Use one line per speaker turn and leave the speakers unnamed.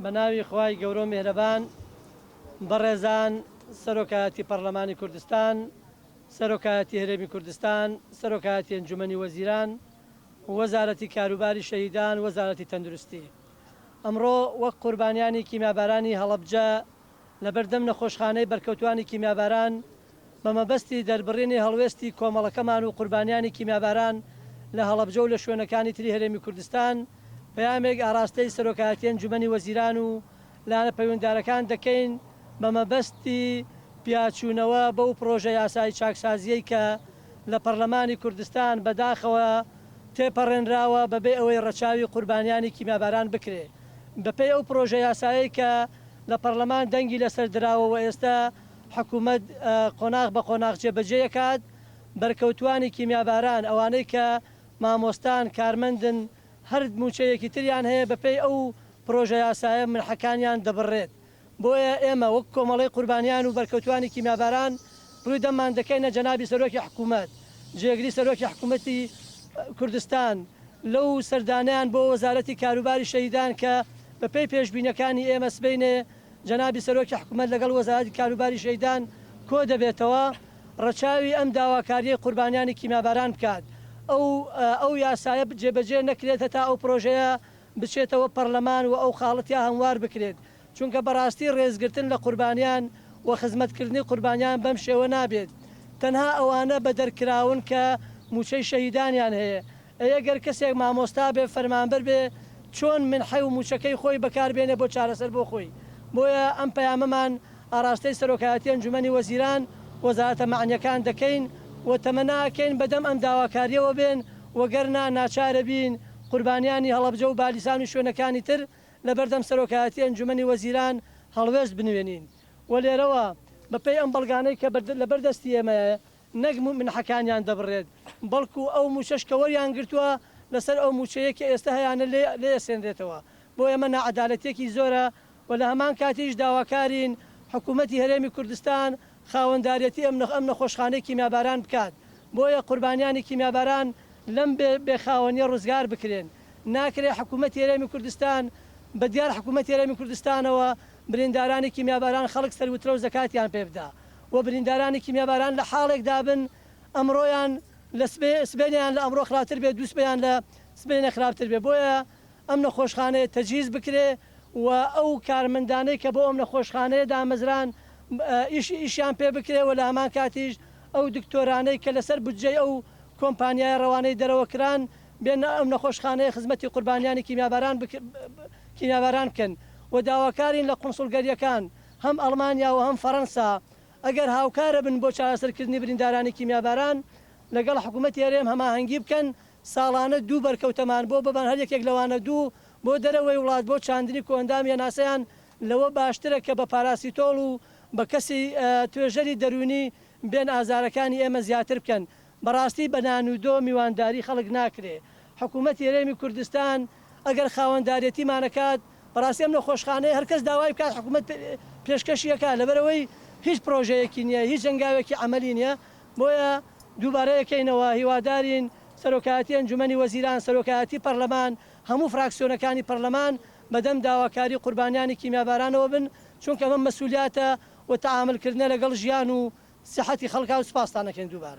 بەناوی خوای گەورە و میهرەبان بەڕێزان سەرۆکایەتی پەرلەمانی کوردستان، سەرۆکایەتی هەرێمی کوردستان، سەرۆکایەتی ئەنجومەنی وەزیران، وەزارەتی کاروباری شەهیدان، وەزارەتی تەندروستی. ئەمڕۆ وەک قوربانیانی کیمیابارانی هەڵەبجە لەبەردەم نەخۆشخانەی بەرکەوتوانی کیمیاباران بە مەبەستی دەربڕینی هەڵوێستی کۆمەڵەکەمان و قوربانیانی کیمیاباران لە هەڵەبجە و لە شوێنەکانی تری هەرێمی کوردستان پەیامێک ئاراستەی سەرۆکایەتی ئەنجومەنی وەزیران و لاە پەیوەنددارەکان دەکەین بە مەبەستی پیاچوونەوە بەو پرۆژە یاسای چاکسازیەی کە لە پەرلەمانی کوردستان بەداخەوە تێپەڕێنراوە بەبێ ئەوەی ڕەچاوی قوربانیانی کیمیاباران بکرێ. بەپێی ئەو پرۆژە یاسایی کە لە پەرلەمان دەنگی لەسەر دراوە و ئێستا حکوومەت قۆناغ بە قۆناغ جێبەجێیەکات، بەرکەوتوانی کیمیاباران ئەوانەی کە مامۆستان کارمەندن هەر موچەیەکی تریان هەیە بەپێی ئەو پرۆژە یاسایە منحەکانیان دەبڕێت. بۆیە ئێمە وەک کۆمەڵی قوربانیان و بەرکەوتوانی کیمیاباران ڕووی دەمان دەکەینە جەنابی سەرۆکی حکوومەت، جێگری سەرۆکی حکوومەتی کوردستان لەو سەردانیان بۆ وەزارەتی کاروباری شەهیدان کە بەپێی پێشبینەکانی ئێمە سبەینێ جەنابی سەرۆکی حکوومەت لەگەڵ وەزارەتی کاروباری شەهیدان کۆ دەبێتەوە ڕەچاوی ئەم داواکاریە قوربانیانی کیمیاباران بکات. ئەو یاسایە جێبەجێ نەکرێت هەتا ئەو پرۆژەیە بچێتەوە پەرلەمان و ئەو خاڵەتیا هەموار بکرێت، چونکە بەڕاستی ڕێزگرتن لە قوربانیان و خزمەتکردنی قوربانیان بەم شێوە نابێت. تەنها ئەوانە بە دەرکراون کە موچەی شەهیدانیان هەیە. ئەگەر کەسێک مامۆستا بێ فەرمانبەر بێ چۆن منحەی و موچەکەی خۆی بەکاربێنێ بۆ چارەسەر بۆ خۆی. بۆیە ئەم پەیامەمان ئاراستەی سەرۆکایەتی ئەنجومەنی وەزیران وەزارەتە مەعنیەکان دەکەین و تەمەناکەین بەدەم ئەم داواکاریەوە بێن وەگەرنا ناچارە بین قوربانیانی هەڵەبجە و بالیسان و شوێنەکانی تر لەبەردەم سەرۆکایەتی ئەنجومەنی وەزیران هەڵوێست بنوێنین. و لێرەوە بەپێی ئەم بەڵگانەی کە لەبەردەستی ئێمەیە نەک منحەکانیان دەبڕێت، بەڵکو ئەو موچەشکەوەریان گرتووە لەسەر ئەو موچەیە کە ئێستا هەیەیانە لێسێنرێتەوە. بۆ ئێمە نەعەدالەتێکی زۆرە و لە هەمان کاتیش داواکارین حکوومەتی هەرێمی کوردستان خاوەنداریەتی ئەم نەخۆشخانەی کیمیاباران بکات. بۆیە قوربانیانی کیمیاباران لەم بێخاوەنیە ڕزگار بکرێن. ناکرێ حکوومەتی هەرێمی کوردستان بە دیار حکوومەتی هەرێمی کوردستانەوە بریندارانی کیمیاباران خەڵک سەروترە و زەکاتیان پێ بدە و بریندارانی کیمیاباران لە حاڵێکدا بن ئەمڕۆیان لە سبێنیان لە ئەمڕۆ خراپتر بێ، دووسبیان لە سبێنە خراپتر بێ. بۆیە ئەم نەخۆشخانەیە تەجیز بکرێ و ئەو کارمەندانەی کە بۆ ئەم نەخۆشخانەیە دامەزران ئیشیان پێ بکرێ و لە هەمان کاتیش ئەو دکتۆرانەی کە لەسەر بودجەی ئەو کۆمپانیای ڕەوانەی دەرەوەکران بێن ئەم نەخۆشخانەیە خزمەتی قوربانیانی کیمیاباران بکەن. و داواکارین لە قونسڵگەریەکان هەم ئەڵمانیا و هەم فەڕەنسا ئەگەر هاوکارە بن بۆ چارەسەرکردنی بریندارانی کیمیاباران لەگەڵ حکوومەتی هەرێم هەماهەنگی بکەن، ساڵانە 2 بەرکەوتەمان بۆ ببان، هەر یەکێک لەوانە 2 بۆ دەرەوەی وڵات بۆ چاندنی کۆندامی ناسەیان لەوە باشترە کە بە پاراسیتۆڵ و بە کەسی توێژەری دەرونی بێن ئازارەکانی ئێمە زیاتر بکەن. بەڕاستی بە نانودۆ میوانداری خەڵک ناکرێ. حکوومەتی هەرێمی کوردستان ئەگەر خاوەنداریەتیمانەکات بەڕاستی ئەم نەخۆشخانەیە هەرکەس داوای بکات حکوومەت پێشکەشیەکە لەبەرەوەی هیچ پرۆژەیەکی نییە، هیچ جەنگاوێکی عەمەلی نییە. بۆیە دووبارەیەکەینەوە هیوادارین سەرۆکایەتی ئەنجومەنی وەزیران، سەرۆکایەتی پەرلەمان، هەموو فراکسیۆنەکانی پەرلەمان بەدەم داواکاری قوربانیانی کیمیابارانەوە بن، چونکە ئەمە مەسئولیاتە و تەعاملکردنە لەگەڵ ژیان و سیحەتی خەڵکا و سپاستانەکەین دووبارە.